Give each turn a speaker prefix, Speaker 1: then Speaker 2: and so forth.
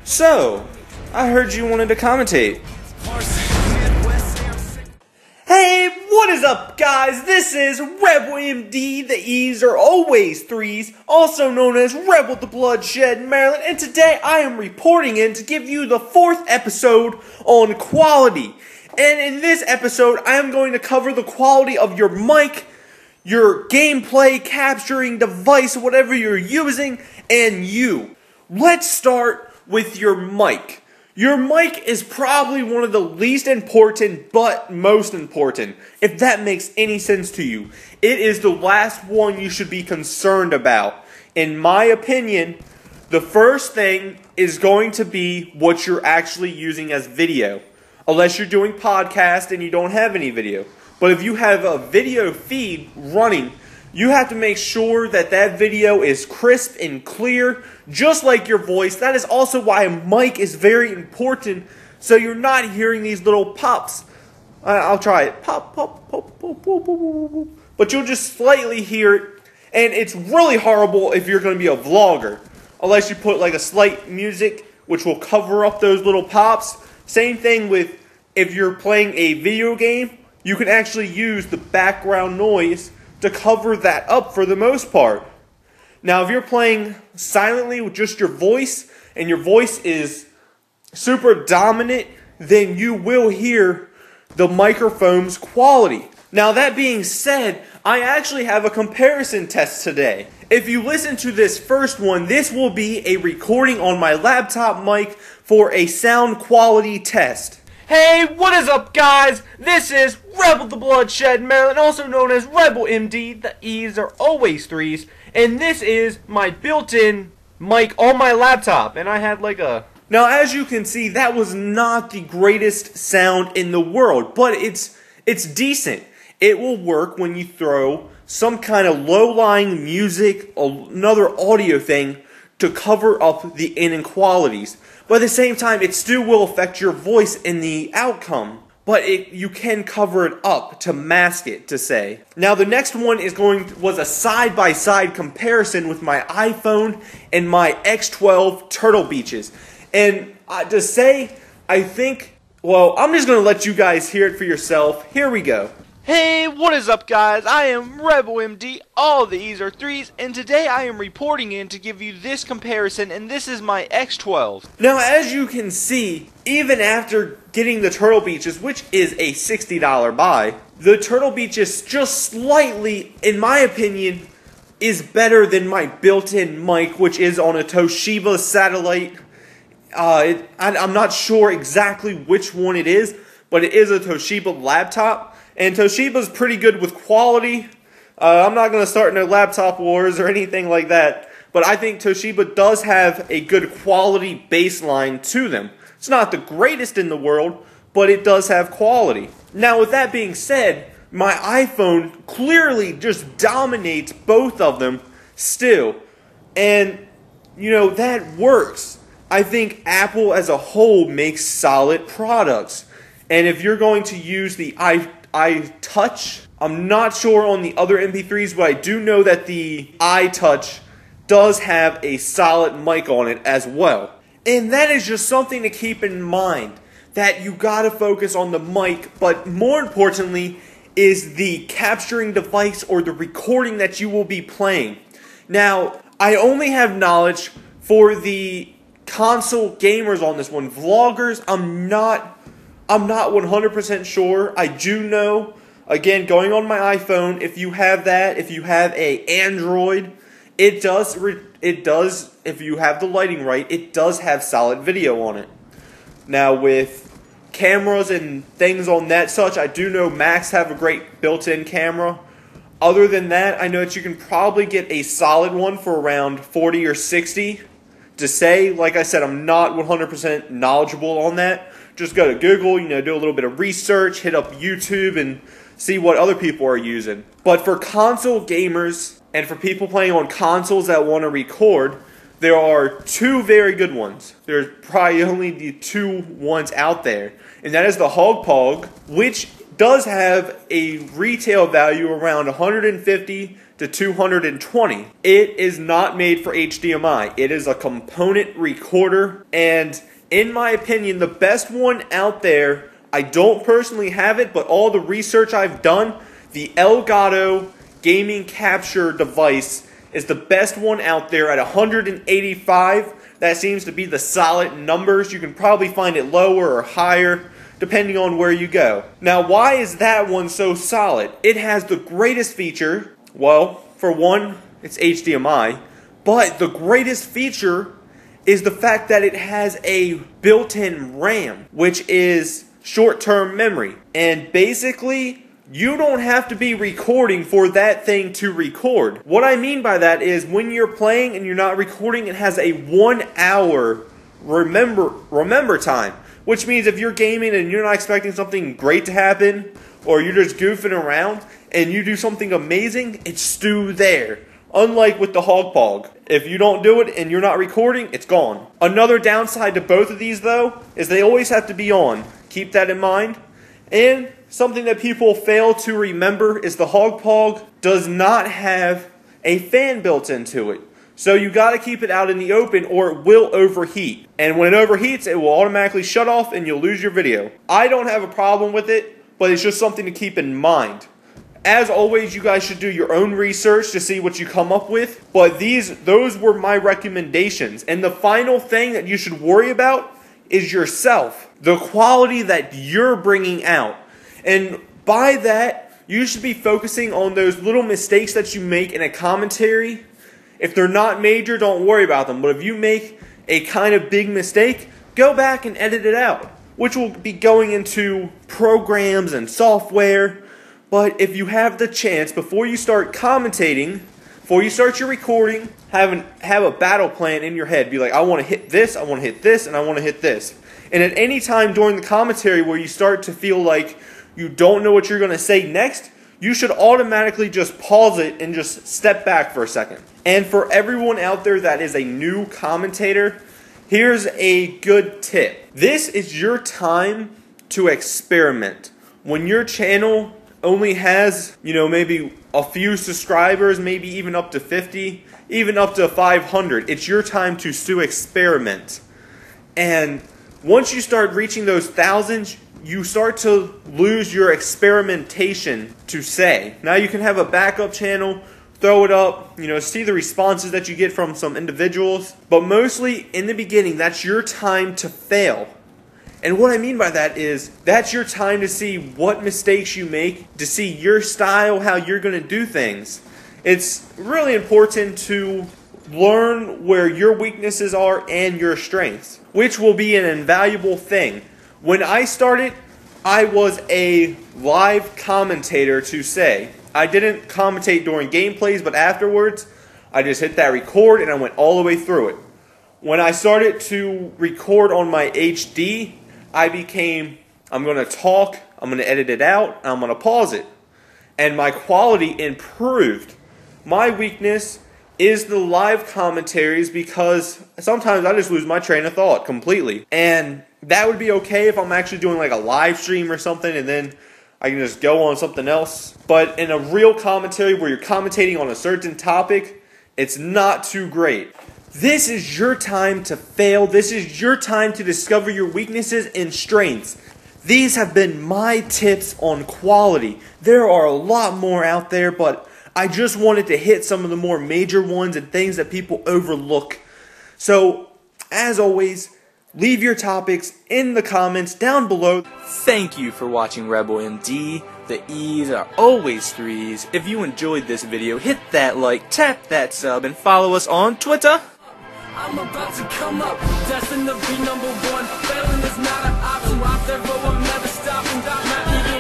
Speaker 1: So, I heard you wanted to commentate. Hey, what is up, guys? This is Rebel MD, the E's are always threes, also known as Rebel the Bloodshed Maryland, and today I am reporting in to give you the 4th episode on quality. And in this episode, I am going to cover the quality of your mic, your gameplay capturing device, whatever you're using, and you. Let's start with your mic. Your mic is probably one of the least important, but most important, if that makes any sense to you. It is the last one you should be concerned about. In my opinion, the first thing is going to be what you're actually using as video. Unless you're doing podcast and you don't have any video. But if you have a video feed running, you have to make sure that that video is crisp and clear, just like your voice. That is also why a mic is very important, so you're not hearing these little pops. I'll try it. Pop, pop, pop, pop, pop, pop, pop. But you'll just slightly hear it, and it's really horrible if you're going to be a vlogger, unless you put like a slight music, which will cover up those little pops. Same thing with if you're playing a video game, you can actually use the background noise to cover that up for the most part. Now, if you're playing silently with just your voice, and your voice is super dominant, then you will hear the microphone's quality. Now, that being said, I actually have a comparison test today. If you listen to this first one, this will be a recording on my laptop mic for a sound quality test. Hey, what is up, guys? This is Rebel the Bloodshed Maryland, also known as Rebel MD. The E's are always threes. And this is my built-in mic on my laptop. And I had like a... Now, as you can see, that was not the greatest sound in the world. But it's decent. It will work when you throw some kind of low-lying music, another audio thing, to cover up the inequalities. But at the same time, it still will affect your voice in the outcome. But you can cover it up to mask it, to say. Now, the next one was a side-by-side comparison with my iPhone and my X12 Turtle Beaches. And to say, I think, well, I'm just going to let you guys hear it for yourself. Here we go. Hey, what is up, guys? I am Rebel MD, all the E's are threes, and today I am reporting in to give you this comparison, and this is my X12. Now, as you can see, even after getting the Turtle Beaches, which is a $60 buy, the Turtle Beaches just slightly, in my opinion, is better than my built-in mic, which is on a Toshiba satellite. I'm not sure exactly which one it is, but it is a Toshiba laptop. And Toshiba's pretty good with quality. I'm not going to start no laptop wars or anything like that. But I think Toshiba does have a good quality baseline to them. It's not the greatest in the world, but it does have quality. Now, with that being said, my iPhone clearly just dominates both of them still. And, you know, that works. I think Apple as a whole makes solid products. And if you're going to use the iTouch, I'm not sure on the other MP3s, but I do know that the iTouch does have a solid mic on it as well. And that is just something to keep in mind, that you gotta focus on the mic, but more importantly is the capturing device or the recording that you will be playing. Now, I only have knowledge for the console gamers on this one. Vloggers, I'm not 100% sure. I do know, again, going on my iPhone, if you have that, if you have a Android, it does, if you have the lighting right, it does have solid video on it. Now, with cameras and things on that such, I do know Macs have a great built-in camera. Other than that, I know that you can probably get a solid one for around 40 or 60. To say, like I said, I'm not 100% knowledgeable on that. Just go to Google, you know, do a little bit of research, hit up YouTube, and see what other people are using. But for console gamers, and for people playing on consoles that want to record, there are two very good ones. There's probably only the two ones out there. And that is the HogPog, which does have a retail value around $150 to $220. It is not made for HDMI. It is a component recorder, and in my opinion, the best one out there, I don't personally have it, but all the research I've done, the Elgato gaming capture device is the best one out there at $185. That seems to be the solid numbers. You can probably find it lower or higher, depending on where you go. Now, why is that one so solid? It has the greatest feature. Well, for one, it's HDMI, but the greatest feature is the fact that it has a built-in RAM, which is short-term memory. And basically, you don't have to be recording for that thing to record. What I mean by that is when you're playing and you're not recording, it has a 1 hour remember time. Which means if you're gaming and you're not expecting something great to happen, or you're just goofing around, and you do something amazing, it's still there. Unlike with the Hogpog. If you don't do it and you're not recording, it's gone. Another downside to both of these, though, is they always have to be on. Keep that in mind. And something that people fail to remember is the Hogpog does not have a fan built into it. So you got to keep it out in the open or it will overheat. And when it overheats, it will automatically shut off and you'll lose your video. I don't have a problem with it, but it's just something to keep in mind. As always, you guys should do your own research to see what you come up with. But those were my recommendations. And the final thing that you should worry about is yourself. The quality that you're bringing out. And by that, you should be focusing on those little mistakes that you make in a commentary. If they're not major, don't worry about them. But if you make a kind of big mistake, go back and edit it out. Which will be going into programs and software. But if you have the chance, before you start commentating, before you start your recording, have a battle plan in your head. Be like, I want to hit this, I want to hit this, and I want to hit this. And at any time during the commentary where you start to feel like you don't know what you're going to say next, you should automatically just pause it and just step back for a second. And for everyone out there that is a new commentator, here's a good tip. This is your time to experiment. When your channel only has, maybe a few subscribers, maybe even up to 50, even up to 500, it's your time to experiment. And once you start reaching those thousands, you start to lose your experimentation to say. Now you can have a backup channel, throw it up, see the responses that you get from some individuals. But mostly in the beginning, that's your time to fail. And what I mean by that is, that's your time to see what mistakes you make, to see your style, how you're going to do things. It's really important to learn where your weaknesses are and your strengths, which will be an invaluable thing. When I started, I was a live commentator to say. I didn't commentate during gameplays, but afterwards, I just hit that record and I went all the way through it. When I started to record on my HD, I became, I'm going to talk, I'm going to edit it out, and I'm going to pause it. And my quality improved. My weakness is the live commentaries because sometimes I just lose my train of thought completely. And that would be okay if I'm actually doing like a live stream or something and then I can just go on something else. But in a real commentary where you're commentating on a certain topic, it's not too great. This is your time to fail. This is your time to discover your weaknesses and strengths. These have been my tips on quality. There are a lot more out there, but I just wanted to hit some of the more major ones and things that people overlook. So, as always, leave your topics in the comments down below.
Speaker 2: Thank you for watching Rebel MD. The E's are always 3's. If you enjoyed this video, hit that like, tap that sub, and follow us on Twitter.
Speaker 3: I'm about to come up, destined to be #1. Failing is not an option. I'm never stopping, not even